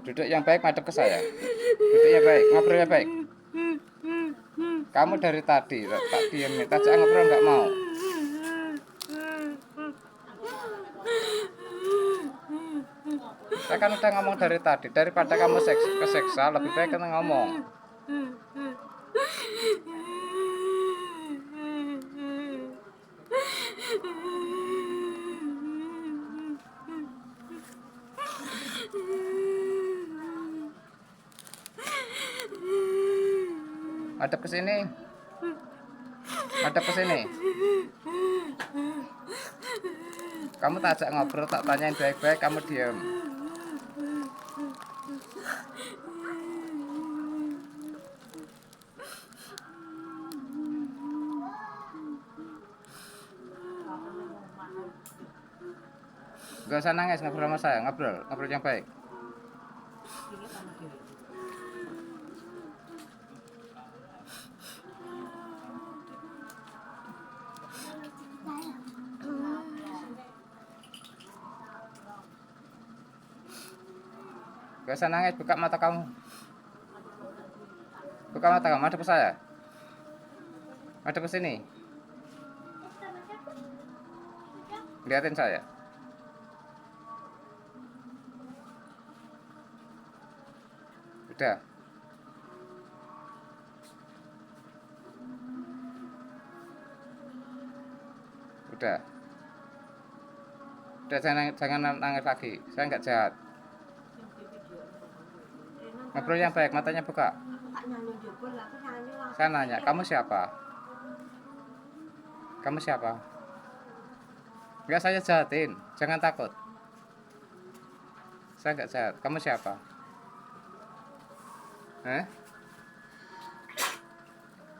Duduk yang baik, madep ke saya. Duduk yang baik, ngobrolnya baik. Kamu dari tadi tak diemin, tajak ngobrol nggak mau. Saya kan udah ngomong dari tadi, daripada kamu keseksa, lebih baik kita ngomong. Madep ke sini. Madep ke sini. Kamu tak ajak ngobrol, tak tanyain baik-baik, kamu diem. Gak usah nangis, ngobrol sama saya, ngobrol yang baik. Gak usah nangis, buka mata kamu. Buka mata kamu, madep ke saya. Madep ke sini. Liatin saya. Udah. Udah. Udah, jangan nangis lagi. Saya nggak jahat. Ngobrol yang baik, matanya buka. Saya nanya, kamu siapa? Kamu siapa? Nggak, saya jahatin. Jangan takut. Saya nggak jahat. Kamu siapa?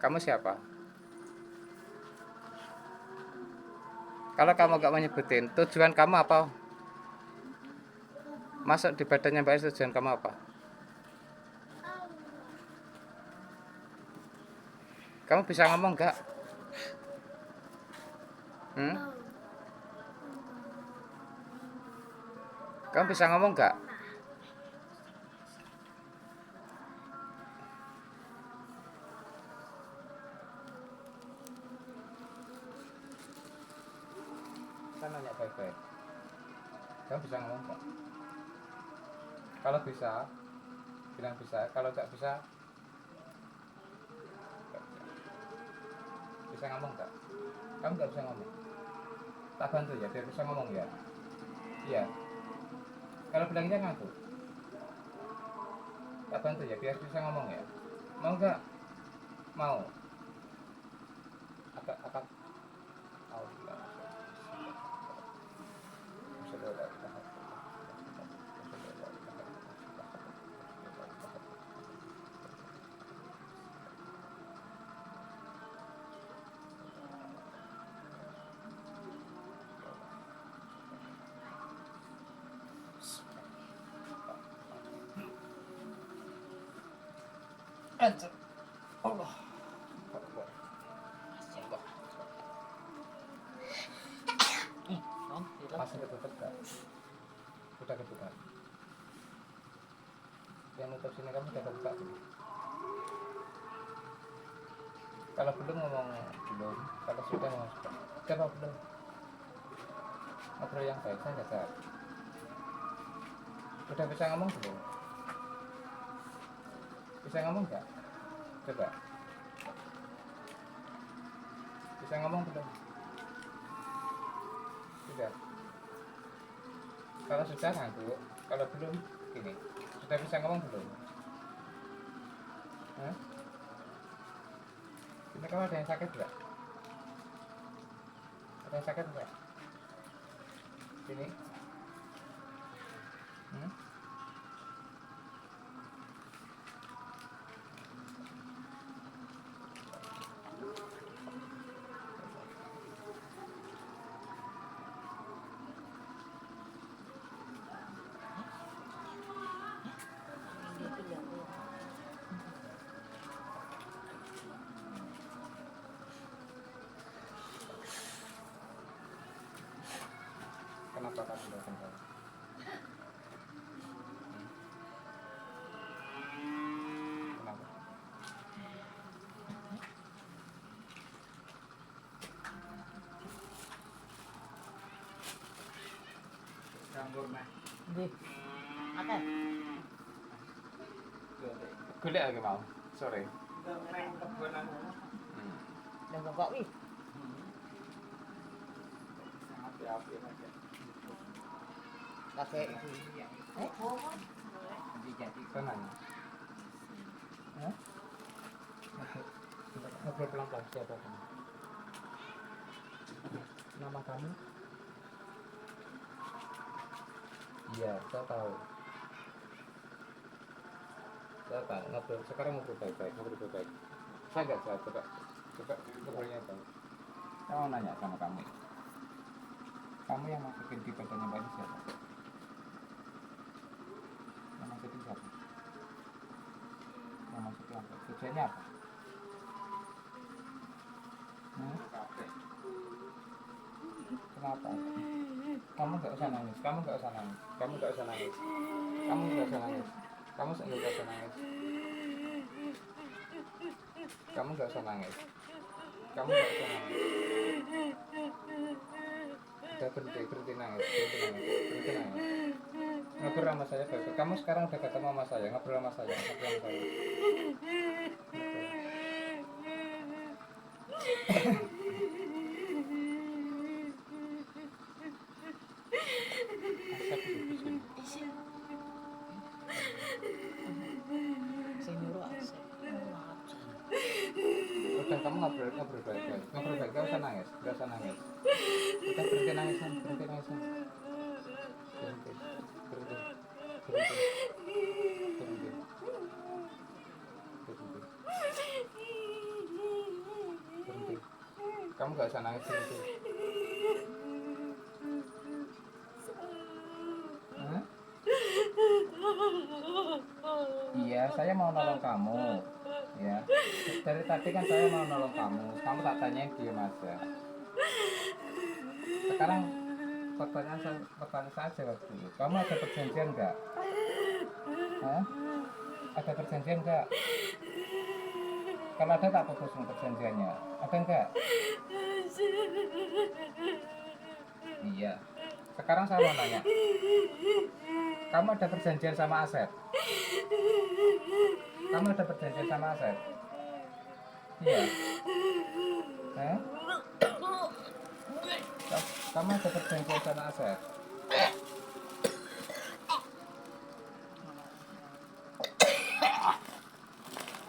Kamu siapa? Kalau kamu nggak menyebutin, tujuan kamu apa? Masuk di badannya Mbak, tujuan kamu apa? Kamu bisa ngomong nggak? Kamu bisa ngomong nggak? Saya nanya baik-baik. Kamu bisa ngomong nggak? Kalau bisa, bilang bisa. Kalau nggak bisa, bisa ngomong nggak? Kamu nggak bisa ngomong. Tak bantu ya, biar bisa ngomong ya. Iya. Kalau bilangnya ngantuk, tak bantu ya, biar bisa ngomong ya. Mau nggak? Mau. Apa? Enter. Allah. Masih ketutup gak? Udah kebuka. Yang nutup sini kamu udah kebuka belum? Kalau belum ngomong belum. Kalau sudah ngomong sudah. Coba belum. Ngobrol yang baik, saya nggak jahat. Udah bisa ngomong belum? Bisa ngomong nggak? Coba. Bisa ngomong belum? Sudah. Kalau sudah ngantuk, kalau belum gini. Sudah bisa ngomong belum? Ini kamu ada yang sakit nggak? Ada yang sakit nggak? Sini. Kenapa kamu datang? Kenapa? Campur meh. Di. Akeh. Golek lagi mau sore. Neng kebon aku. Hmm. Nang kok wi. Api-api aja. Kakek. Tenang. Hah? Ngobrol pelan-pelan siapa kamu? Nama kamu? Iya, saya tahu. Saya tahu. Ngobrol. Sekarang ngobrol baik-baik. Ngobrol baik-baik. Saya nggak jawab. Coba ngobrolnya baik. Saya mau nanya sama kamu. Kamu yang masukin di badannya Mbak ini siapa? Yang masukin siapa? Yang masukin apa? Tujuannya apa? Kenapa? Kamu nggak usah nangis. Kamu nggak usah nangis. Kamu nggak usah nangis. Kamu nggak usah nangis. Kamu nggak usah nangis. Kamu nggak usah nangis. Kamu nggak usah nangis. Udah berhenti nangis. Berhenti nangis. Ngobrol sama saya baik. Kamu sekarang udah ketemu sama saya. Ngobrol sama saya. Ngobrol sama saya. Sing nyuruh asik. Udah kamu ngobrol baik-baik. Ngobrol baik. Gak usah nangis. Gak usah nangis. Udah berhenti nangis. Berhenti nangis. Berhenti. Berhenti. Berhenti. Berhenti. Berhenti. Berhenti. Kamu gak usah nangis. Berhenti. Hah? Iya, saya mau nolong kamu. Ya. Dari tadi kan saya mau nolong kamu. Kamu tak tanyain diem aja. Sekarang pertanyaan saya jawab dulu. Kamu ada perjanjian nggak? Hah? Ada perjanjian nggak? Kalau ada tak putusin perjanjiannya. Ada nggak? Iya. Sekarang saya mau nanya. Kamu ada perjanjian sama Asep? Kamu ada perjanjian sama Asep? Iya. Hah? Kamu ada perjanjian sama Asep?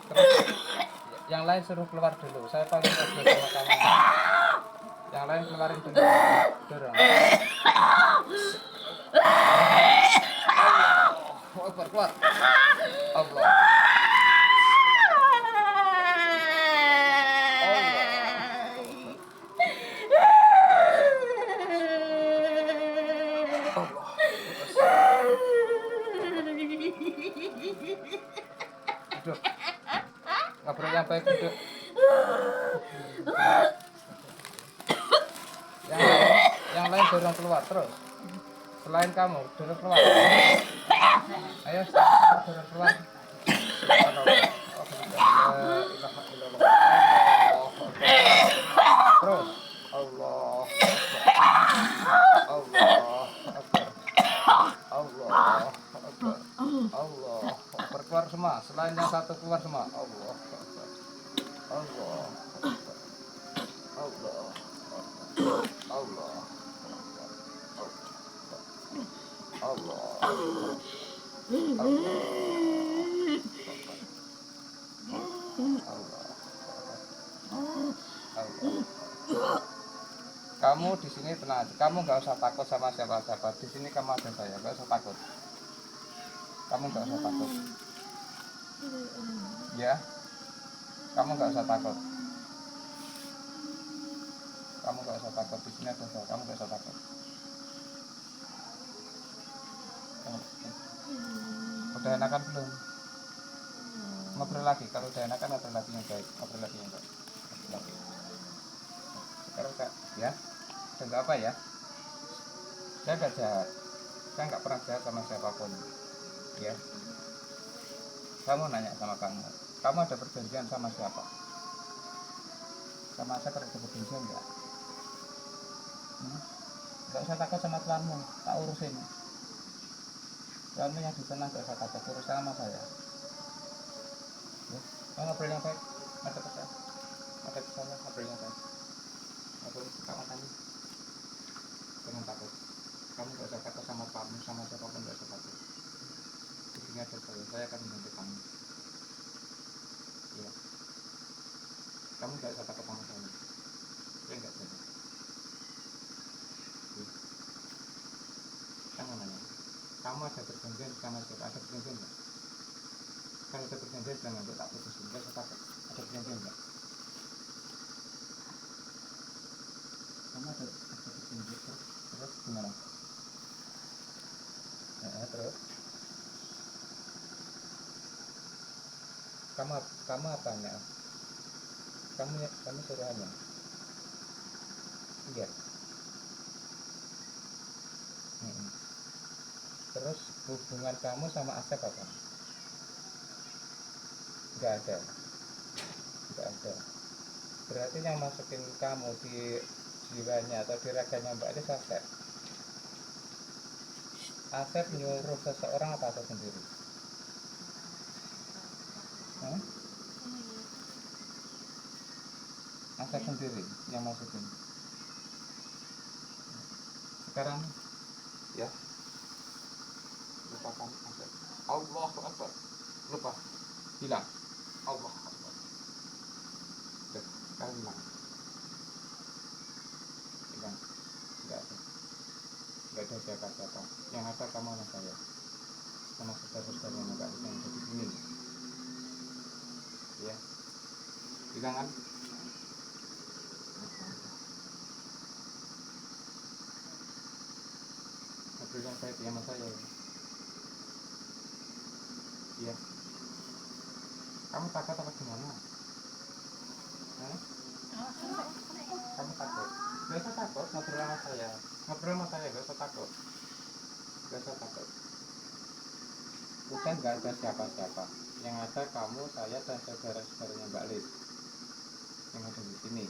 Terus yang lain suruh keluar dulu. Saya paling ngobrol sama kamu. Yang lain keluarin dulu. Dorong. Keluar. Allah. Duduk. Ngobrol yang baik duduk. Yang lain dorong keluar terus. Selain kamu dorong keluar. Ayo dorong keluar. Terus Allah. Allah. Allah. Allah. Keluar semua. Selain yang satu keluar semua. Allah. Allah. Allah. Allah. Allah. Kamu di sini tenang aja. Kamu nggak usah takut sama siapa-siapa. Di sini kamu ada saya. Nggak usah takut. Kamu nggak usah takut. Ya. Kamu nggak usah takut. Kamu nggak usah takut. Di sini ada saya. Kamu nggak usah takut. Udah enakan belum? Ngobrol lagi. Kalau udah enakan ngobrol lagi yang baik. Ngobrol lagi yang baik. Ngobrol lagi. Sekarang kak, ya. Udah nggak apa ya? Saya nggak jahat. Saya nggak pernah jahat sama siapapun, ya. Saya mau nanya sama kamu ada perjanjian sama siapa? Sama saya ada perjanjian nggak? Nggak usah takut sama tuanmu, tak urusin. Tuanmu yang di sana nggak usah takut, urusan sama saya. Ya, kamu ngobrol yang baik, ada pesan, ngobrol yang baik. Ngobrol, tak makanya, jangan takut. Kamu nggak usah takut sama kamu, sama siapapun nggak usah takut. Di sini ada saya akan membantu kamu. Ya, kamu nggak usah takut sama saya. Ya nggak jadi. Kamu nanya, kamu ada perjanjian sama siapa? Ada perjanjian nggak? Kalau ada perjanjian jangan nanti tak putusin. Nggak usah takut. Ada perjanjian nggak? Kamu ada perjanjian terus gimana? Terus kamu apanya? Kamu suruhannya? Iya. Terus hubungan kamu sama Asep apa? Nggak ada. Berarti yang masukin kamu di jiwanya atau di raganya Mbak Elis Asep. Asep nyuruh seseorang apa Asep sendiri? Asep sendiri yang masukin. Sekarang ya, lupakan Asep. Allahu Akbar. Lupa. Hilang. Allah Akbar. Sekarang hilang. Nggak ada siapa-siapa. Yang ada kamu sama saya, sama saudara-saudara yang nggak bisa yang jadi dingin. Ya, hilang kan? Ngobrolnya baik sama saya. Iya. Kamu takut apa gimana? Kamu takut? Gak usah takut, ngobrol sama saya. Gak usah takut. Bukan gak ada siapa-siapa. Yang ada kamu, saya, dan saudara-saudaranya Mbak Lis yang ada di sini.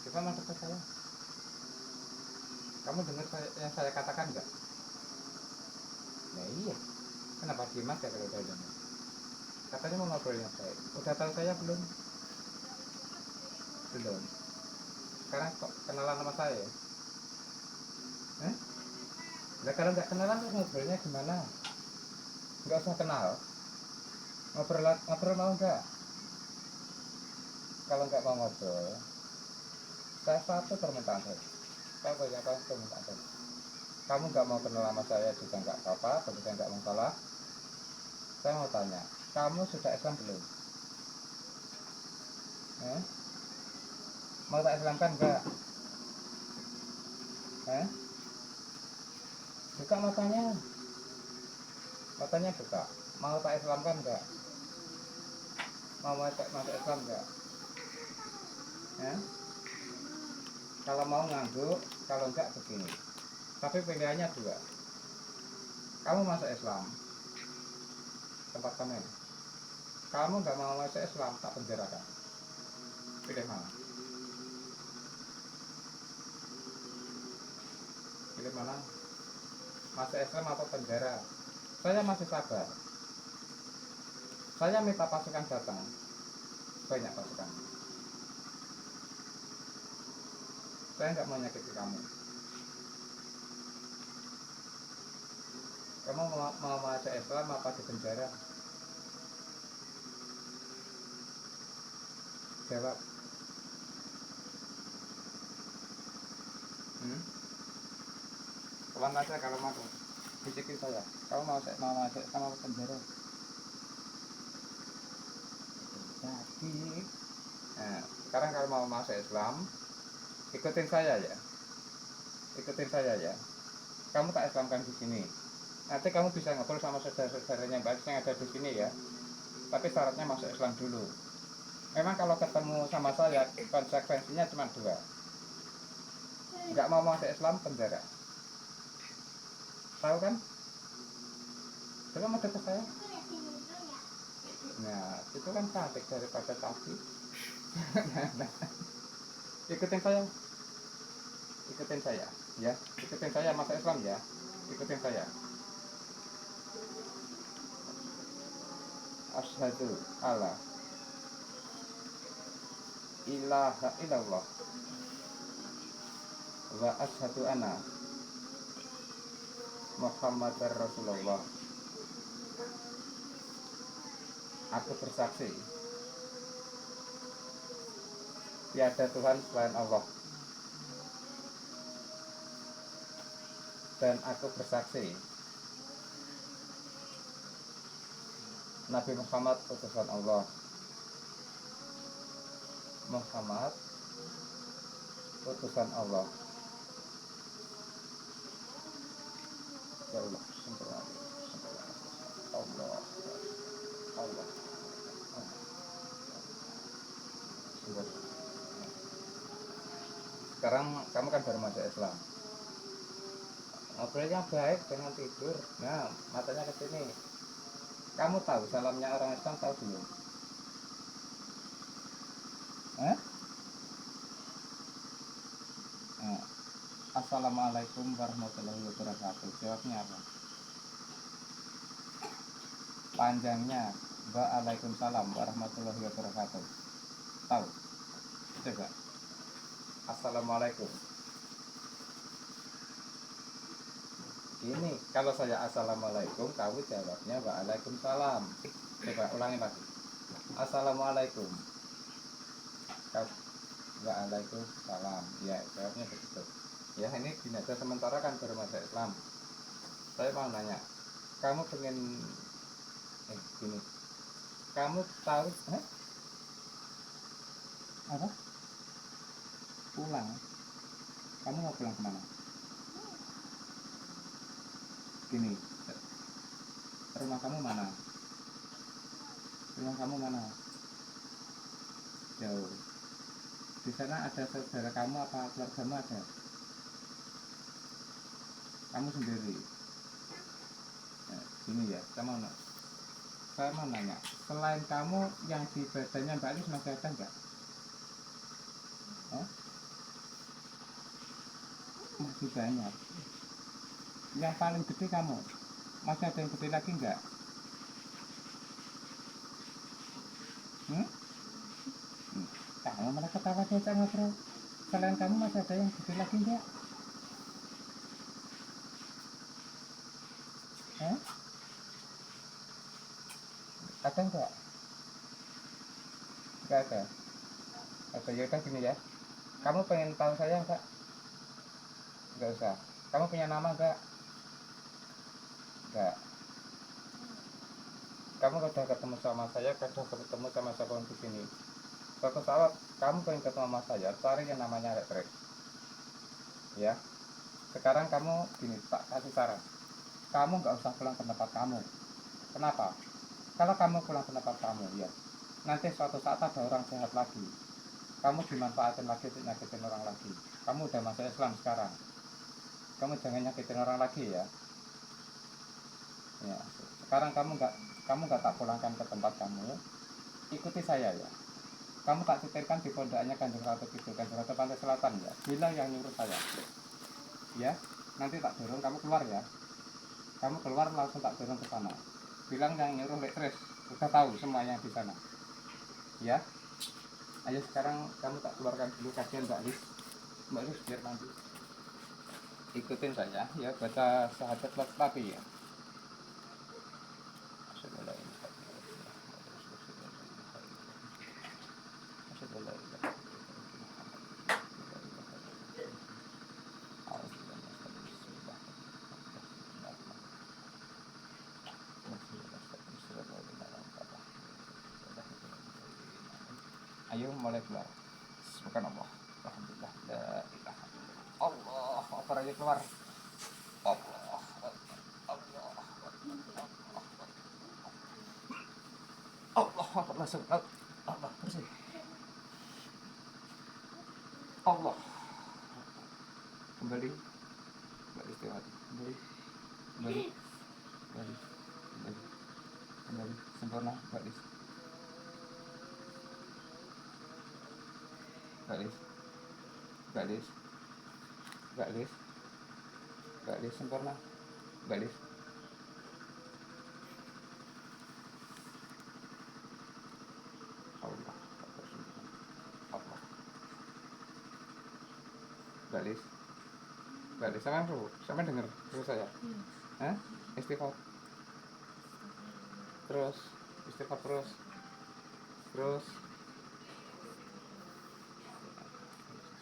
Coba masuk ke saya. Kamu dengar yang saya katakan nggak? Ya iya. Kenapa diem aja kalau udah dengar? Katanya mau ngobrol yang baik. Udah tahu saya belum? Belum. Sekarang kok kenalan sama saya? Nah kalau nggak kenalan terus ngobrolnya gimana? Nggak usah kenal. Ngobrol mau nggak? Kalau nggak mau ngobrol, saya satu permintaan saya. Saya banyak permintaan saya. Kamu nggak mau kenal sama saya juga nggak apa-apa, tapi saya nggak masalah. Saya mau tanya, kamu sudah Islam belum? Mau tak Islamkan nggak? Buka matanya buka. Mau tak Islamkan nggak? Mau masuk Islam nggak? Kalau mau ngangguk, kalau enggak begini. Tapi pilihannya dua. Kamu masuk Islam, tempat kamu. Kamu nggak mau masuk Islam, tak penjarakan. Pilih mana? Masuk Islam atau penjara? Saya masih sabar. Saya minta pasukan datang. Banyak pasukan. Saya nggak mau nyakiti kamu. Kamu mau masuk Islam apa di penjara? Jawab. Pelan aja kalau mau. Bisikin saya. Kamu mau masuk sama penjara? Jadi, sekarang kalau mau masuk Islam, ikutin saya ya. Kamu tak Islamkan di sini. Nanti kamu bisa ngobrol sama saudara-saudaranya Mbak yang ada di sini ya. Tapi syaratnya masuk Islam dulu. Memang kalau ketemu sama saya konsekuensinya cuma dua. Nggak mau masuk Islam, penjara. Tahu kan? Coba mau dekat saya. Nah, itu kan cantik daripada tadi. Ikutin saya. Ikutin saya, ya. Ikutin saya masuk Islam ya. Ikutin saya. Asyhadu alla ilaha illallah wa asyhadu anna Muhammadar Rasulullah. Aku bersaksi tiada Tuhan selain Allah, dan aku bersaksi Nabi Muhammad utusan Allah. Muhammad utusan Allah. Ya Allah, sempurna. Allah. Allah. Sekarang kamu kan baru masuk Islam. Ngobrolnya baik, jangan tidur. Nah, matanya ke sini. Kamu tahu salamnya orang Islam, tahu belum? Nah, Assalamualaikum warahmatullahi wabarakatuh. Jawabnya apa? Panjangnya Waalaikumsalam warahmatullahi wabarakatuh. Tahu? Coba. Assalamualaikum. Ini kalau saya assalamualaikum, kamu jawabnya waalaikumsalam. Coba ulangi lagi. Assalamualaikum. Waalaikumsalam. Ya, jawabnya begitu. Ya, ini gini aja, sementara kan baru masuk Islam. Saya mau nanya, kamu pengen gini. Kamu tahu apa? Pulang. Kamu mau pulang kemana? Gini, rumah kamu mana? Rumah kamu mana? Jauh. Di sana ada saudara kamu apa keluargamu ada? Kamu sendiri. Nah, gini ya, saya mau nanya, selain kamu yang di badannya Mbak Alis masih ada enggak? Masih banyak. Yang paling gede kamu, masih ada yang gede lagi enggak? Kamu malah ketawa saja ngobrol. Selain kamu masih ada yang gede lagi enggak? Ada enggak? Enggak ada. Oke, yaudah gini ya. Kamu pengen tahu saya enggak? Enggak usah. Kamu punya nama enggak? Enggak. Kamu udah ketemu sama saya, udah ketemu sama siapa di sini. Suatu saat kamu pengen ketemu sama saya, cari yang namanya retret. Ya. Sekarang kamu gini, tak kasih saran. Kamu nggak usah pulang ke tempat kamu. Kenapa? Kalau kamu pulang ke tempat kamu, ya, nanti suatu saat ada orang sehat lagi. Kamu dimanfaatin lagi, nyakitin orang lagi. Kamu udah masuk Islam sekarang. Kamu jangan nyakitin orang lagi ya. Ya. Sekarang kamu nggak tak pulangkan ke tempat kamu. Ikuti saya ya. Kamu tak titipkan di pondakannya Kanjeng Ratu Kidul, Kanjeng Ratu Pantai Selatan ya. Bilang yang nyuruh saya. Ya, nanti tak dorong kamu keluar ya. Kamu keluar langsung tak dorong ke sana. Bilang yang nyuruh Lektres, udah tahu semuanya di sana. Ya. Ayo sekarang kamu tak keluarkan dulu, kasihan Mbak Lis. Mbak Lis biar nanti. Ikutin saya ya, baca syahadat tapi ya. Ayo mulai keluar. Subhanallah. Alhamdulillah. La ilaha illallah. Allah, apa aja keluar. Allah. Allah. Allah, masuk. Allah, bersih. Allah. Kembali. Mbak istirahat. Kembali. Kembali. Kembali. Kembali. Kembali. Sempurna, Mbak Lis. Mbak Lis. Mbak Lis. Mbak Lis. Mbak Lis sempurna. Mbak Lis. Allah. Allah. Mbak Lis. Mbak Lis sama dengar terus saya. Hah? Istighfar. Terus istighfar terus. Terus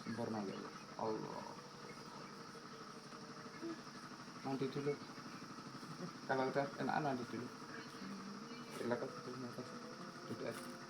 sempurna ya Allah. Mandi dulu. Kalau udah enakan mandi dulu. Silakan duduk aja.